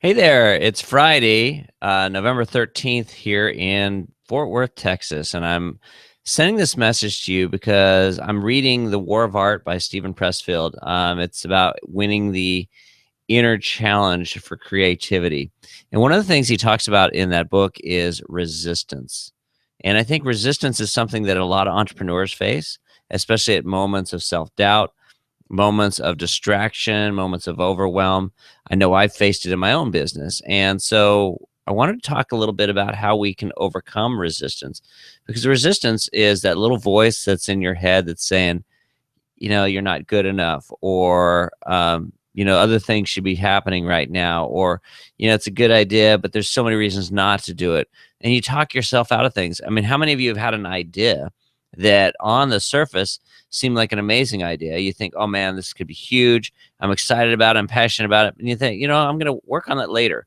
Hey there, it's Friday, November 13th here in Fort Worth, Texas, and I'm sending this message to you because I'm reading The War of Art by Stephen Pressfield. It's about winning the inner challenge for creativity. And one of the things he talks about in that book is resistance. And I think resistance is something that a lot of entrepreneurs face, especially at moments of self-doubt, moments of distraction, moments of overwhelm. I know I've faced it in my own business. And so I wanted to talk a little bit about how we can overcome resistance, because resistance is that little voice that's in your head that's saying, you're not good enough, or, other things should be happening right now, or, it's a good idea, but there's so many reasons not to do it. And you talk yourself out of things. I mean, how many of you have had an idea that on the surface seemed like an amazing idea? You think, oh man, this could be huge. I'm excited about it. I'm passionate about it. And you think, I'm going to work on that later.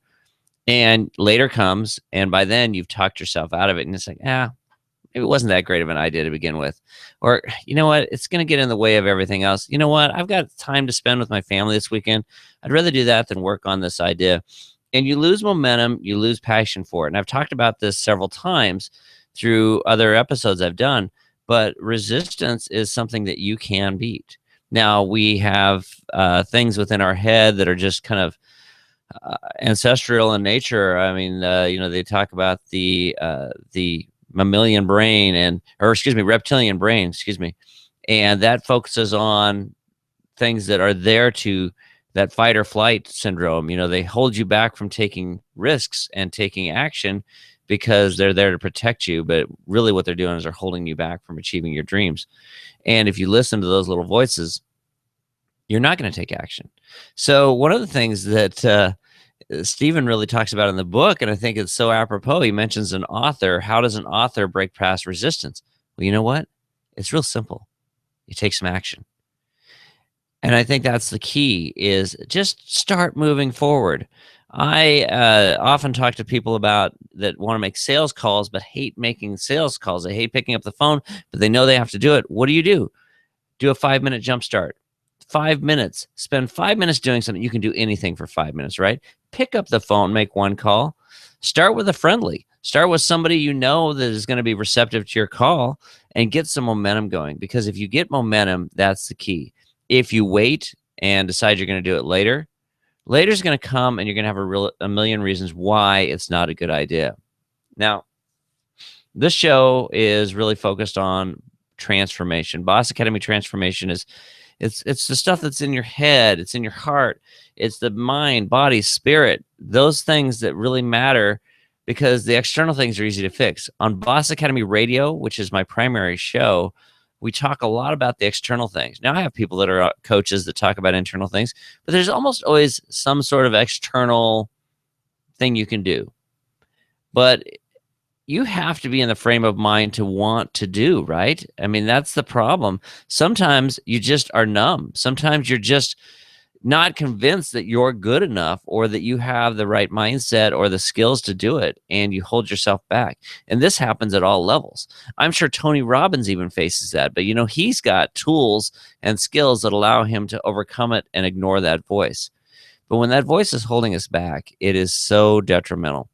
And later comes, and by then you've talked yourself out of it. And it's like, maybe it wasn't that great of an idea to begin with. Or, you know what? It's going to get in the way of everything else. You know what? I've got time to spend with my family this weekend. I'd rather do that than work on this idea. And you lose momentum, you lose passion for it. And I've talked about this several times through other episodes I've done, but resistance is something that you can beat. Now, we have things within our head that are just kind of ancestral in nature. I mean, they talk about the mammalian brain, reptilian brain, and that focuses on things that are there to that fight or flight syndrome. They hold you back from taking risks and taking action because they're there to protect you, but really what they're doing is they're holding you back from achieving your dreams. And if you listen to those little voices, you're not going to take action. So one of the things that Stephen really talks about in the book, and I think it's so apropos, he mentions an author. How does an author break past resistance? Well, you know what? It's real simple. You take some action. And I think that's the key, is just start moving forward. I often talk to people about that want to make sales calls, but hate making sales calls. They hate picking up the phone, but they know they have to do it. What do? Do a 5-minute jump start. 5 minutes. Spend 5 minutes doing something. You can do anything for 5 minutes, right? Pick up the phone, make one call. Start with a friendly. Start with somebody you know that is going to be receptive to your call, and get some momentum going. Because if you get momentum, that's the key. If you wait and decide you're going to do it later, later's going to come and you're going to have a million reasons why it's not a good idea. Now, this show is really focused on transformation. Boss Academy transformation is it's the stuff that's in your head, it's in your heart, it's the mind, body, spirit, those things that really matter, because the external things are easy to fix. On Boss Academy Radio, which is my primary show, we talk a lot about the external things. Now, I have people that are coaches that talk about internal things, but there's almost always some sort of external thing you can do. But you have to be in the frame of mind to want to do, right? I mean, that's the problem. Sometimes you just are numb. Sometimes you're just not convinced that you're good enough, or that you have the right mindset or the skills to do it, and you hold yourself back. And this happens at all levels. I'm sure Tony Robbins even faces that, but he's got tools and skills that allow him to overcome it and ignore that voice. But when that voice is holding us back, it is so detrimental.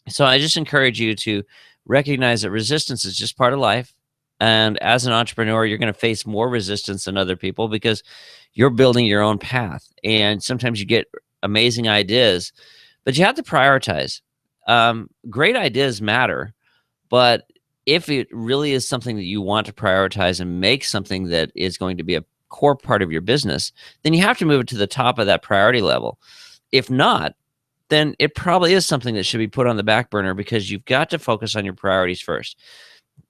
So I just encourage you to recognize that resistance is just part of life. And as an entrepreneur, you're going to face more resistance than other people, because you're building your own path. And sometimes you get amazing ideas, but you have to prioritize. Great ideas matter, but if it really is something that you want to prioritize and make something that is going to be a core part of your business, then you have to move it to the top of that priority level. If not, then it probably is something that should be put on the back burner, because you've got to focus on your priorities first.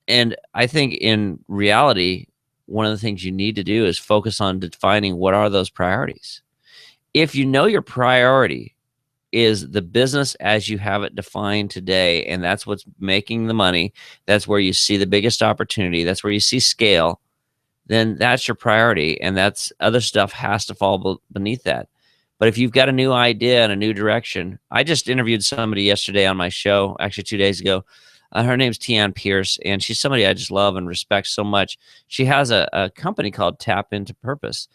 And I think in reality, one of the things you need to do is focus on defining what are those priorities. If you know your priority is the business as you have it defined today, and that's what's making the money, that's where you see the biggest opportunity, that's where you see scale, then that's your priority, and that's other stuff has to fall beneath that. But if you've got a new idea and a new direction, I just interviewed somebody yesterday on my show, actually 2 days ago. Her name's Tian Pierce, and she's somebody I just love and respect so much. She has a company called Tap Into Purpose.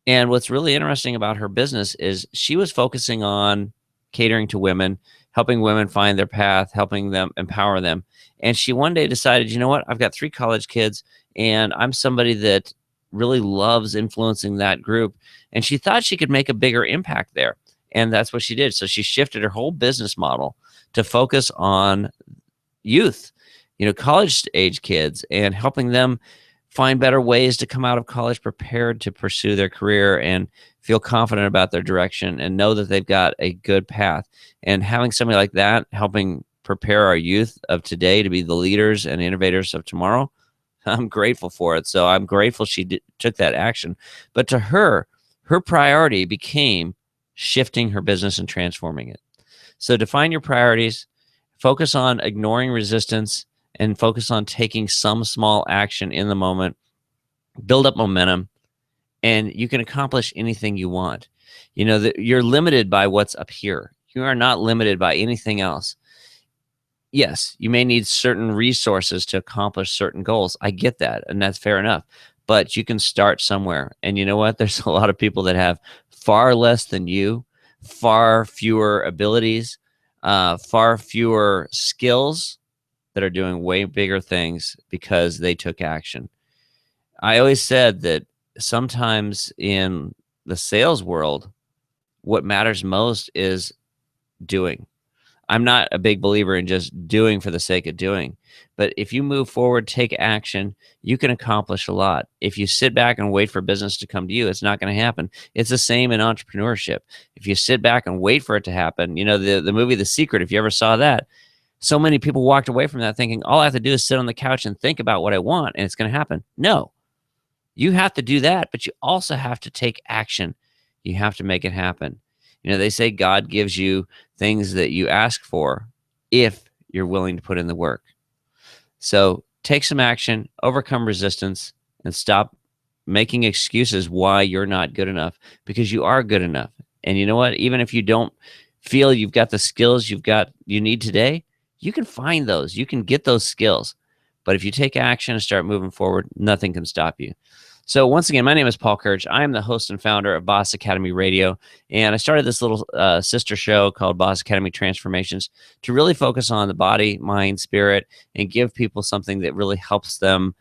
And what's really interesting about her business is she was focusing on catering to women, helping women find their path, helping them, empower them. And she one day decided, you know what? I've got 3 college kids, and I'm somebody that really loves influencing that group. And she thought she could make a bigger impact there. And that's what she did. So she shifted her whole business model to focus on youth, college age kids, and helping them find better ways to come out of college prepared to pursue their career and feel confident about their direction and know that they've got a good path. And having somebody like that helping prepare our youth of today to be the leaders and innovators of tomorrow, I'm grateful for it. So I'm grateful she took that action. But to her priority became shifting her business and transforming it. So define your priorities, focus on ignoring resistance, and focus on taking some small action in the moment, build up momentum, and you can accomplish anything you want. You're limited by what's up here. You are not limited by anything else. Yes, you may need certain resources to accomplish certain goals. I get that, and that's fair enough. But you can start somewhere. And you know what? There's a lot of people that have far less than you, far fewer abilities, far fewer skills, that are doing way bigger things because they took action. I always said that sometimes in the sales world, what matters most is doing. I'm not a big believer in just doing for the sake of doing, but if you move forward, take action, you can accomplish a lot. If you sit back and wait for business to come to you, it's not going to happen. It's the same in entrepreneurship. If you sit back and wait for it to happen, the movie The Secret, if you ever saw that, so many people walked away from that thinking, all I have to do is sit on the couch and think about what I want and it's going to happen. No, you have to do that, but you also have to take action. You have to make it happen. They say God gives you things that you ask for if you're willing to put in the work. So take some action, overcome resistance, and stop making excuses why you're not good enough, because you are good enough. And you know what? Even if you don't feel you've got the skills you need today, you can find those. You can get those skills. But if you take action and start moving forward, nothing can stop you. So once again, my name is Paul Kirch. I am the host and founder of Boss Academy Radio. And I started this little sister show called Boss Academy Transformations to really focus on the body, mind, spirit, and give people something that really helps them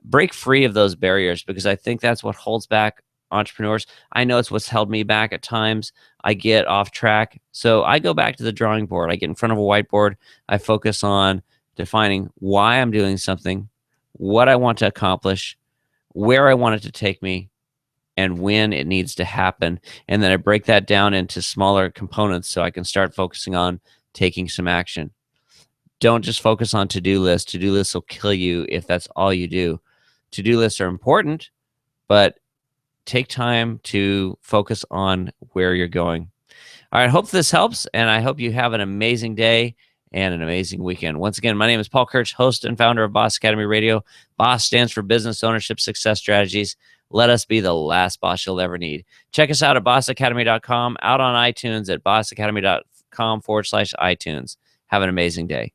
break free of those barriers, because I think that's what holds back entrepreneurs. I know it's what's held me back at times. I get off track. So I go back to the drawing board. I get in front of a whiteboard. I focus on defining why I'm doing something, what I want to accomplish, where I want it to take me, and when it needs to happen. And then I break that down into smaller components so I can start focusing on taking some action. Don't just focus on to-do lists. To-do lists will kill you if that's all you do. To-do lists are important, but take time to focus on where you're going. All right, hope this helps, and I hope you have an amazing day and an amazing weekend. Once again, my name is Paul Kirch, host and founder of Boss Academy Radio. BOSS stands for Business Ownership Success Strategies. Let us be the last boss you'll ever need. Check us out at bossacademy.com, out on iTunes at bossacademy.com/iTunes. Have an amazing day.